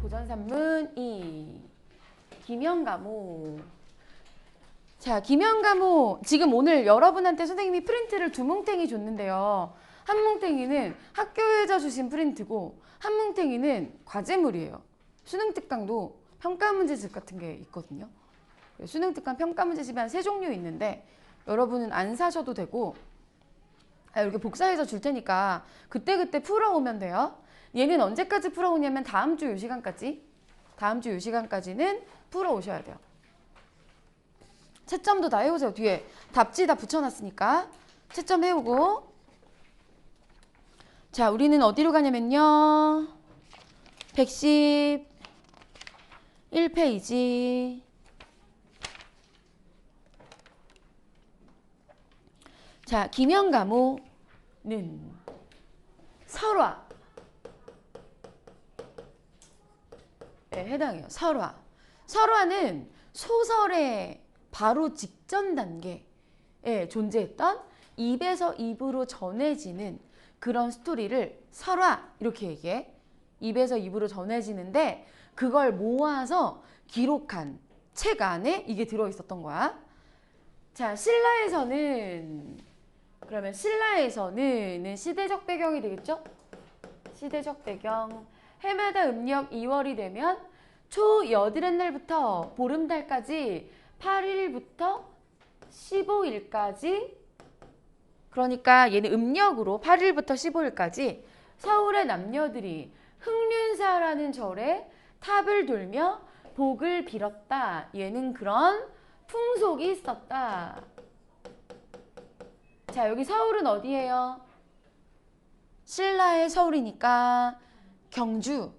도전산문 2. 기면가모. 자, 기면가모. 지금 오늘 여러분한테 선생님이 프린트를 두 뭉탱이 줬는데요. 한 뭉탱이는 학교에서 주신 프린트고 한 뭉탱이는 과제물이에요. 수능 특강도 평가 문제집 같은 게 있거든요. 수능 특강 평가 문제집이 한 3종류 있는데 여러분은 안 사셔도 되고 이렇게 복사해서 줄 테니까 그때그때 풀어오면 돼요. 얘는 언제까지 풀어오냐면 다음 주 이 시간까지. 다음 주 이 시간까지는 풀어오셔야 돼요. 채점도 다 해오세요. 뒤에 답지 다 붙여놨으니까 채점 해오고. 자, 우리는 어디로 가냐면요. 111페이지. 자, 기면가모는 설화. 네, 해당해요. 설화. 설화는 소설의 바로 직전 단계에 존재했던 입에서 입으로 전해지는 그런 스토리를 설화 이렇게 얘기해. 입에서 입으로 전해지는데 그걸 모아서 기록한 책 안에 이게 들어있었던 거야. 자, 그러면 신라에서는 시대적 배경이 되겠죠? 시대적 배경. 해마다 음력 2월이 되면 초 여드렛날부터 보름달까지 8일부터 15일까지, 그러니까 얘는 음력으로 8일부터 15일까지 서울의 남녀들이 흑륜사라는 절에 탑을 돌며 복을 빌었다. 얘는 그런 풍속이 있었다. 자, 여기 서울은 어디예요? 신라의 서울이니까 경주.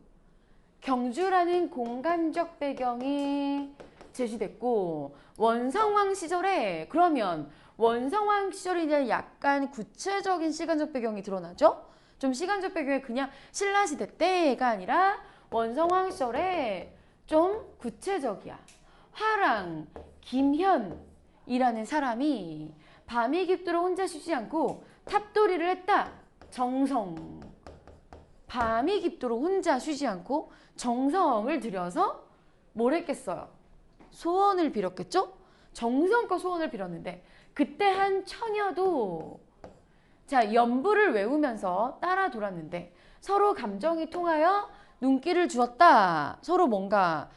경주라는 공간적 배경이 제시됐고, 원성왕 시절에, 그러면 원성왕 시절에 이제 약간 구체적인 시간적 배경이 드러나죠? 좀 시간적 배경이 그냥 신라시대 때가 아니라 원성왕 시절에 좀 구체적이야. 화랑 김현이라는 사람이 밤이 깊도록 혼자 쉬지 않고 탑돌이를 했다. 정성. 밤이 깊도록 혼자 쉬지 않고 정성을 들여서 뭘 했겠어요? 소원을 빌었겠죠? 정성껏 소원을 빌었는데 그때 한 처녀도 자, 연부를 외우면서 따라 돌았는데 서로 감정이 통하여 눈길을 주었다. 서로 뭔가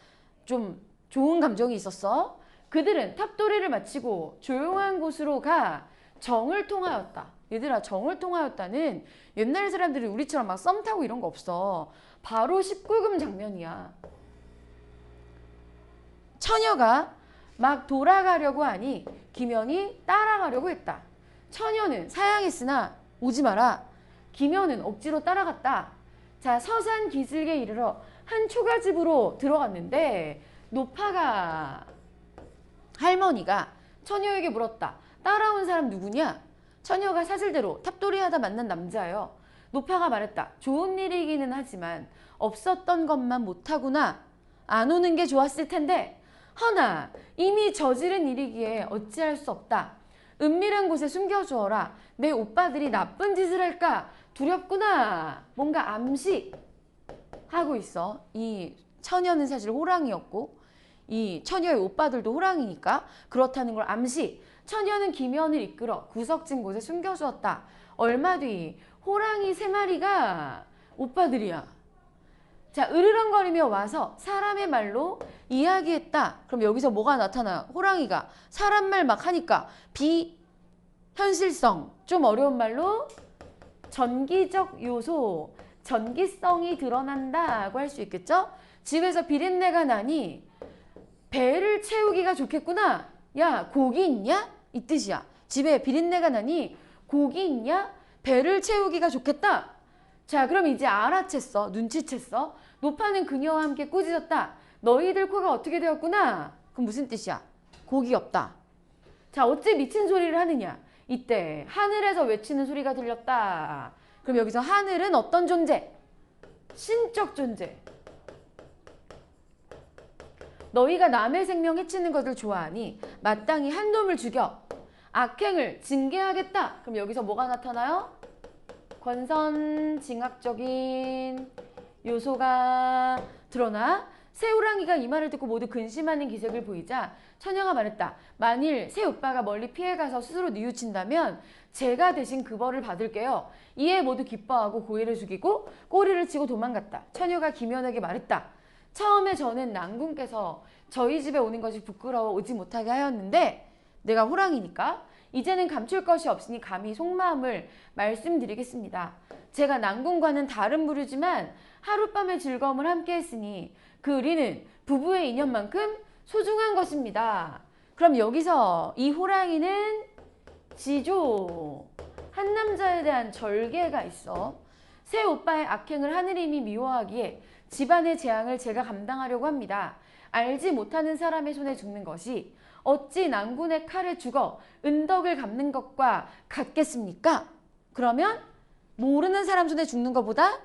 좀 좋은 감정이 있었어. 그들은 탑돌이를 마치고 조용한 곳으로 가 정을 통하였다. 얘들아, 정을 통하였다는 옛날 사람들이 우리처럼 막 썸 타고 이런 거 없어. 바로 19금 장면이야. 처녀가 막 돌아가려고 하니 김현이 따라가려고 했다. 처녀는 사양했으나 오지 마라. 김현은 억지로 따라갔다. 자, 서산 기슭에 이르러 한 초가집으로 들어갔는데 노파가 할머니가 처녀에게 물었다. 따라온 사람 누구냐? 처녀가 사실대로 탑돌이하다 만난 남자예요. 노파가 말했다. 좋은 일이기는 하지만 없었던 것만 못하구나. 안 오는 게 좋았을 텐데 허나 이미 저지른 일이기에 어찌할 수 없다. 은밀한 곳에 숨겨주어라. 내 오빠들이 나쁜 짓을 할까 두렵구나. 뭔가 암시하고 있어. 이 처녀는 사실 호랑이였고 이 처녀의 오빠들도 호랑이니까 그렇다는 걸 암시. 처녀는 김현을 이끌어 구석진 곳에 숨겨주었다. 얼마 뒤 호랑이 3마리가 오빠들이야. 자, 으르렁거리며 와서 사람의 말로 이야기했다. 그럼 여기서 뭐가 나타나요? 호랑이가 사람 말 막 하니까 비현실성, 좀 어려운 말로 전기적 요소, 전기성이 드러난다고 할 수 있겠죠? 집에서 비린내가 나니 배를 채우기가 좋겠구나. 야, 고기 있냐? 이 뜻이야. 집에 비린내가 나니 고기 있냐? 배를 채우기가 좋겠다. 자, 그럼 이제 알아챘어. 눈치챘어. 노파는 그녀와 함께 꾸짖었다. 너희들 코가 어떻게 되었구나. 그럼 무슨 뜻이야? 고기 없다. 자, 어찌 미친 소리를 하느냐. 이때 하늘에서 외치는 소리가 들렸다. 그럼 여기서 하늘은 어떤 존재? 신적 존재. 너희가 남의 생명 해치는 것을 좋아하니 마땅히 한 놈을 죽여 악행을 징계하겠다. 그럼 여기서 뭐가 나타나요? 권선징악적인 요소가 드러나 새호랑이가 이 말을 듣고 모두 근심하는 기색을 보이자 처녀가 말했다. 만일 새 오빠가 멀리 피해가서 스스로 뉘우친다면 제가 대신 그 벌을 받을게요. 이에 모두 기뻐하고 고개를 숙이고 꼬리를 치고 도망갔다. 처녀가 김연에게 말했다. 처음에 저는 낭군께서 저희 집에 오는 것이 부끄러워 오지 못하게 하였는데 내가 호랑이니까 이제는 감출 것이 없으니 감히 속마음을 말씀드리겠습니다. 제가 낭군과는 다른 부류지만 하룻밤의 즐거움을 함께 했으니 그 의리는 부부의 인연만큼 소중한 것입니다. 그럼 여기서 이 호랑이는 지조, 한 남자에 대한 절개가 있어. 새 오빠의 악행을 하느님이 미워하기에 집안의 재앙을 제가 감당하려고 합니다. 알지 못하는 사람의 손에 죽는 것이 어찌 낭군의 칼에 죽어 은덕을 갚는 것과 같겠습니까? 그러면 모르는 사람 손에 죽는 것보다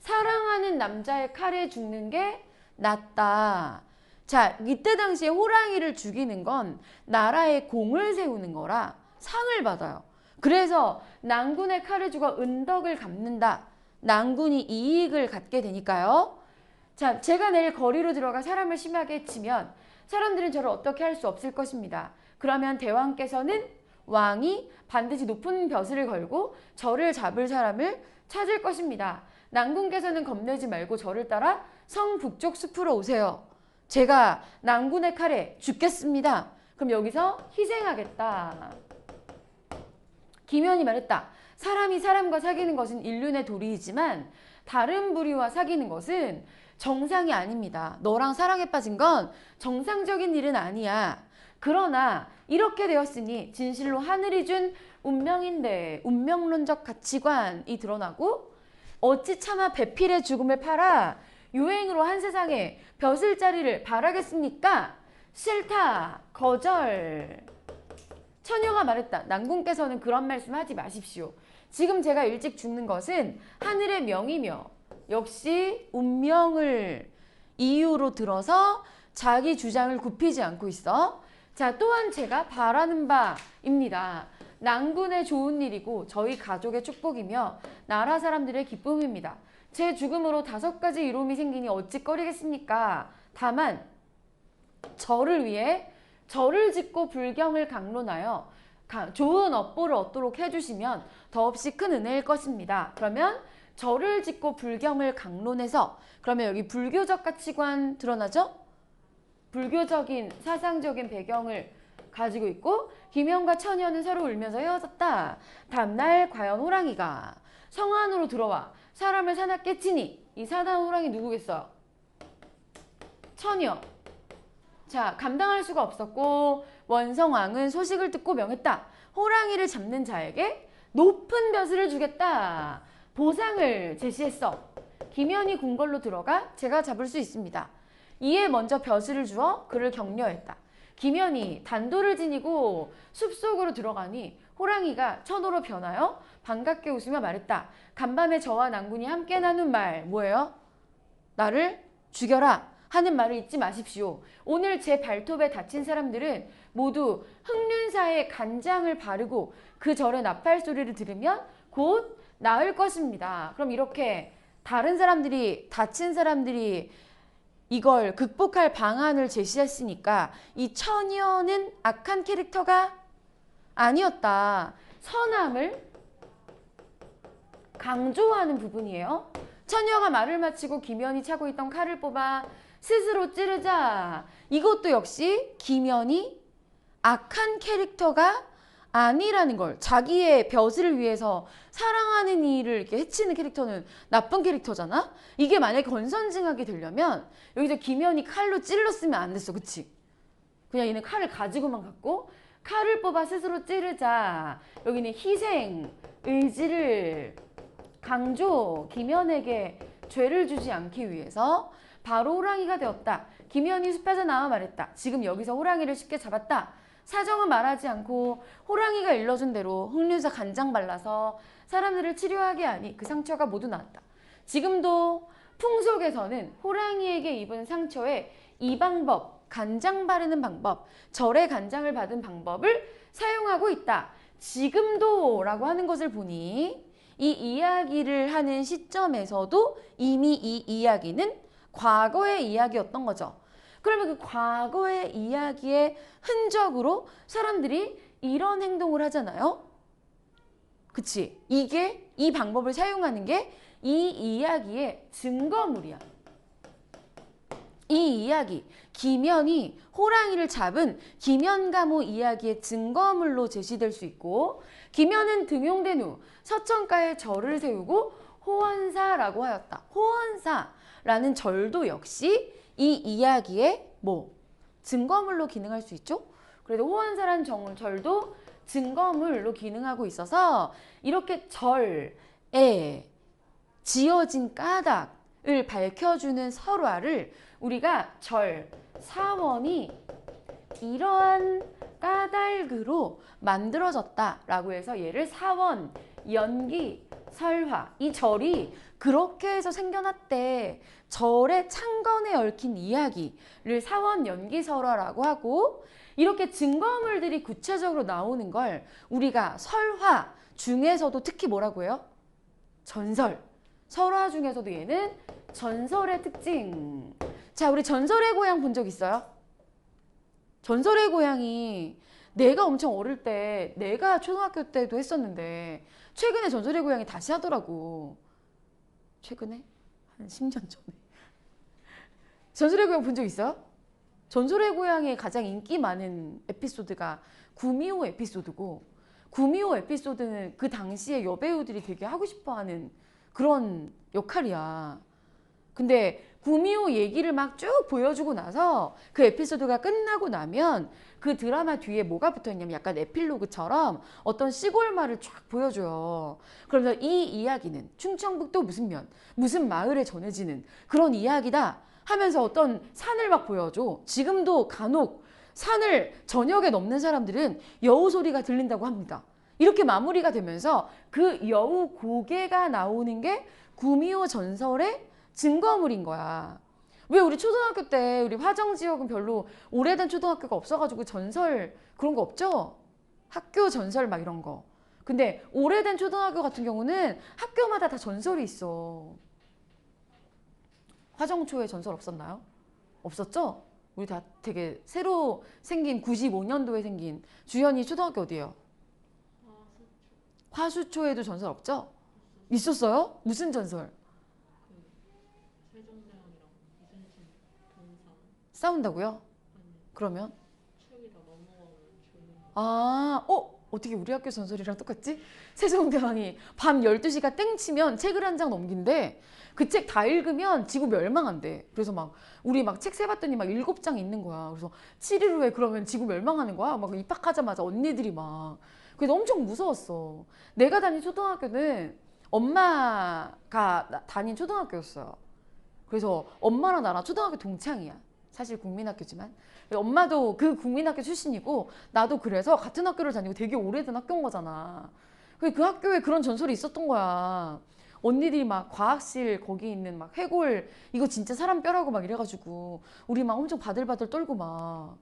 사랑하는 남자의 칼에 죽는 게 낫다. 자, 이때 당시에 호랑이를 죽이는 건 나라의 공을 세우는 거라 상을 받아요. 그래서 낭군의 칼을 죽어 은덕을 갚는다. 낭군이 이익을 갖게 되니까요. 자, 제가 내일 거리로 들어가 사람을 심하게 치면 사람들은 저를 어떻게 할 수 없을 것입니다. 그러면 대왕께서는 왕이 반드시 높은 벼슬을 걸고 저를 잡을 사람을 찾을 것입니다. 낭군께서는 겁내지 말고 저를 따라 성 북쪽 숲으로 오세요. 제가 낭군의 칼에 죽겠습니다. 그럼 여기서 희생하겠다. 김연이 말했다. 사람이 사람과 사귀는 것은 인륜의 도리이지만 다른 부류와 사귀는 것은 정상이 아닙니다. 너랑 사랑에 빠진 건 정상적인 일은 아니야. 그러나 이렇게 되었으니 진실로 하늘이 준 운명인데 운명론적 가치관이 드러나고 어찌 차마 배필의 죽음을 팔아 유행으로 한 세상에 벼슬자리를 바라겠습니까? 싫다. 거절. 처녀가 말했다. 낭군께서는 그런 말씀하지 마십시오. 지금 제가 일찍 죽는 것은 하늘의 명이며 역시 운명을 이유로 들어서 자기 주장을 굽히지 않고 있어. 자, 또한 제가 바라는 바입니다. 낭군의 좋은 일이고 저희 가족의 축복이며 나라 사람들의 기쁨입니다. 제 죽음으로 5가지 이로움이 생기니 어찌 꺼리겠습니까? 다만 저를 위해 절을 짓고 불경을 강론하여 좋은 업보를 얻도록 해주시면 더없이 큰 은혜일 것입니다. 그러면 절을 짓고 불경을 강론해서 그러면 여기 불교적 가치관 드러나죠? 불교적인 사상적인 배경을 가지고 있고 김연과 처녀는 서로 울면서 헤어졌다. 다음날 과연 호랑이가 성 안으로 들어와 사람을 사납게 치니 이 사나운 호랑이 누구겠어요? 처녀. 자, 감당할 수가 없었고 원성왕은 소식을 듣고 명했다. 호랑이를 잡는 자에게 높은 벼슬을 주겠다. 보상을 제시했어. 김연이 궁궐로 들어가 제가 잡을 수 있습니다. 이에 먼저 벼슬을 주어 그를 격려했다. 김연이 단도를 지니고 숲속으로 들어가니 호랑이가 천호로 변하여 반갑게 웃으며 말했다. 간밤에 저와 낭군이 함께 나눈 말 뭐예요? 나를 죽여라 하는 말을 잊지 마십시오. 오늘 제 발톱에 다친 사람들은 모두 흑륜사의 간장을 바르고 그 절의 나팔 소리를 들으면 곧 나을 것입니다. 그럼 이렇게 다른 사람들이 다친 사람들이 이걸 극복할 방안을 제시했으니까 이 처녀는 악한 캐릭터가 아니었다. 선함을 강조하는 부분이에요. 처녀가 말을 마치고 김연이 차고 있던 칼을 뽑아 스스로 찌르자. 이것도 역시 김연이 악한 캐릭터가 아니라는 걸, 자기의 벼슬을 위해서 사랑하는 이를 이렇게 해치는 캐릭터는 나쁜 캐릭터잖아? 이게 만약에 권선징악이 되려면 여기서 김연이 칼로 찔렀으면 안 됐어. 그치? 그냥 얘는 칼을 가지고만 갔고 칼을 뽑아 스스로 찌르자. 여기는 희생, 의지를 강조, 김연에게 죄를 주지 않기 위해서 바로 호랑이가 되었다. 김연이 숲에서 나와 말했다. 지금 여기서 호랑이를 쉽게 잡았다. 사정은 말하지 않고 호랑이가 일러준 대로 흑륜사 간장 발라서 사람들을 치료하게 하니 그 상처가 모두 나았다. 지금도 풍속에서는 호랑이에게 입은 상처에 이 방법, 간장 바르는 방법, 절의 간장을 받은 방법을 사용하고 있다. 지금도 라고 하는 것을 보니 이 이야기를 하는 시점에서도 이미 이 이야기는 과거의 이야기였던 거죠. 그러면 그 과거의 이야기의 흔적으로 사람들이 이런 행동을 하잖아요. 그치? 이게 이 방법을 사용하는 게 이 이야기의 증거물이야. 이 이야기, 김연이 호랑이를 잡은 김연가모 이야기의 증거물로 제시될 수 있고, 김연은 등용된 후 서천가에 절을 세우고 호원사라고 하였다. 호원사라는 절도 역시 이 이야기의 증거물로 기능할 수 있죠. 그래도 호원사라는 절도 증거물로 기능하고 있어서 이렇게 절에 지어진 까닭을 밝혀주는 설화를 우리가 절, 사원이 이러한 까닭으로 만들어졌다라고 해서 얘를 사원, 연기, 설화, 이 절이 그렇게 해서 생겨났대. 절의 창건에 얽힌 이야기를 사원, 연기, 설화라고 하고, 이렇게 증거물들이 구체적으로 나오는 걸 우리가 설화 중에서도 특히 뭐라고 해요? 전설. 설화 중에서도 얘는 전설의 특징. 자, 우리 전설의 고향 본 적 있어요? 전설의 고향이 내가 엄청 어릴 때, 내가 초등학교 때도 했었는데 최근에 전설의 고향이 다시 하더라고. 최근에? 한 10년 전에. 전설의 고향 본 적 있어요? 전설의 고향에 가장 인기 많은 에피소드가 구미호 에피소드고, 구미호 에피소드는 그 당시에 여배우들이 되게 하고 싶어하는 그런 역할이야. 근데 구미호 얘기를 막 쭉 보여주고 나서 그 에피소드가 끝나고 나면 그 드라마 뒤에 뭐가 붙어있냐면 약간 에필로그처럼 어떤 시골 마을을 쫙 보여줘요. 그러면서 이 이야기는 충청북도 무슨 마을에 전해지는 그런 이야기다 하면서 어떤 산을 막 보여줘. 지금도 간혹 산을 저녁에 넘는 사람들은 여우 소리가 들린다고 합니다. 이렇게 마무리가 되면서 그 여우 고개가 나오는 게 구미호 전설의 증거물인 거야. 왜 우리 초등학교 때 우리 화정 지역은 별로 오래된 초등학교가 없어가지고 전설 그런 거 없죠? 학교 전설 막 이런 거. 근데 오래된 초등학교 같은 경우는 학교마다 다 전설이 있어. 화정초에 전설 없었나요? 없었죠? 우리 다 되게 새로 생긴 95년도에 생긴 주현이 초등학교 어디예요? 화수초에도 전설 없죠? 있었어요? 무슨 전설? 세종대왕이랑 이순신 동상. 싸운다고요? 그러면? 책이 다 넘어가면 죽는. 어떻게 우리 학교 전설이랑 똑같지? 세종대왕이 밤 12시가 땡 치면 책을 한 장 넘긴대. 그 책 다 읽으면 지구 멸망한대. 그래서 막 우리 막 책 세봤더니 막 7장 있는 거야. 그래서 7일 후에 그러면 지구 멸망하는 거야. 막 입학하자마자 언니들이 막. 그래서 엄청 무서웠어. 내가 다닌 초등학교는 엄마가 다닌 초등학교였어요. 그래서 엄마랑 나랑 초등학교 동창이야. 사실 국민학교지만. 엄마도 그 국민학교 출신이고 나도 그래서 같은 학교를 다니고 되게 오래된 학교인 거잖아. 그 학교에 그런 전설이 있었던 거야. 언니들이 막 과학실 거기 있는 막 해골 이거 진짜 사람 뼈라고 막 이래가지고 우리 막 엄청 바들바들 떨고 막.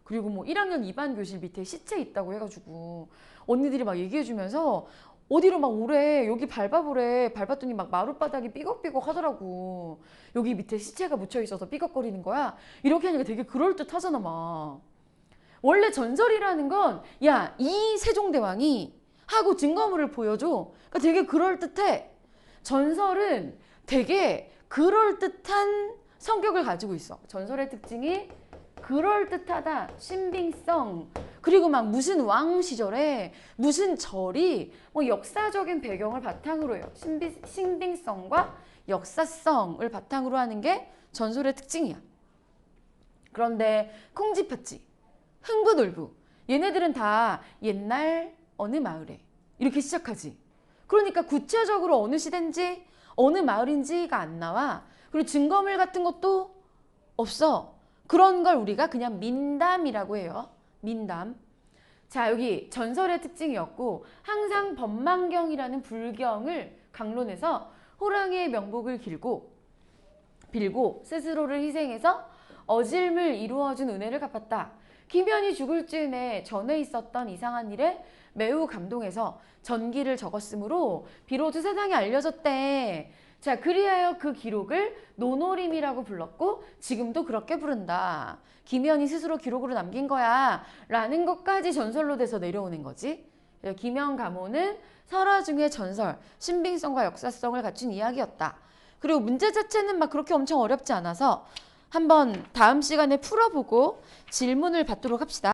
그리고 뭐 1학년 2반 교실 밑에 시체 있다고 해가지고 언니들이 막 얘기해주면서 어디로 막 오래 여기 밟아보래. 밟았더니 막 마룻바닥이 삐걱삐걱 하더라고. 여기 밑에 시체가 묻혀있어서 삐걱거리는 거야. 이렇게 하니까 되게 그럴듯하잖아 막. 원래 전설이라는 건 야, 이 세종대왕이 하고 증거물을 보여줘. 그러니까 되게 그럴듯해. 전설은 되게 그럴듯한 성격을 가지고 있어. 전설의 특징이 그럴듯하다, 신빙성, 그리고 막 무슨 왕 시절에 무슨 절이 뭐 역사적인 배경을 바탕으로 해요. 신빙성과 역사성을 바탕으로 하는 게 전설의 특징이야. 그런데 콩쥐팥쥐, 흥부놀부 얘네들은 다 옛날 어느 마을에 이렇게 시작하지. 그러니까 구체적으로 어느 시대인지 어느 마을인지가 안 나와. 그리고 증거물 같은 것도 없어. 그런 걸 우리가 그냥 민담이라고 해요. 민담. 자, 여기 전설의 특징이었고 항상 법망경이라는 불경을 강론해서 호랑이의 명복을 빌고 스스로를 희생해서 어질물 이루어준 은혜를 갚았다. 김연이 죽을 즈음에 전에 있었던 이상한 일에 매우 감동해서 전기를 적었으므로 비로소 세상에 알려졌대. 자, 그리하여 그 기록을 노노림이라고 불렀고 지금도 그렇게 부른다. 김연이 스스로 기록으로 남긴 거야 라는 것까지 전설로 돼서 내려오는 거지. 김연 가모는 설화 중의 전설, 신빙성과 역사성을 갖춘 이야기였다. 그리고 문제 자체는 막 그렇게 엄청 어렵지 않아서 한번 다음 시간에 풀어보고 질문을 받도록 합시다.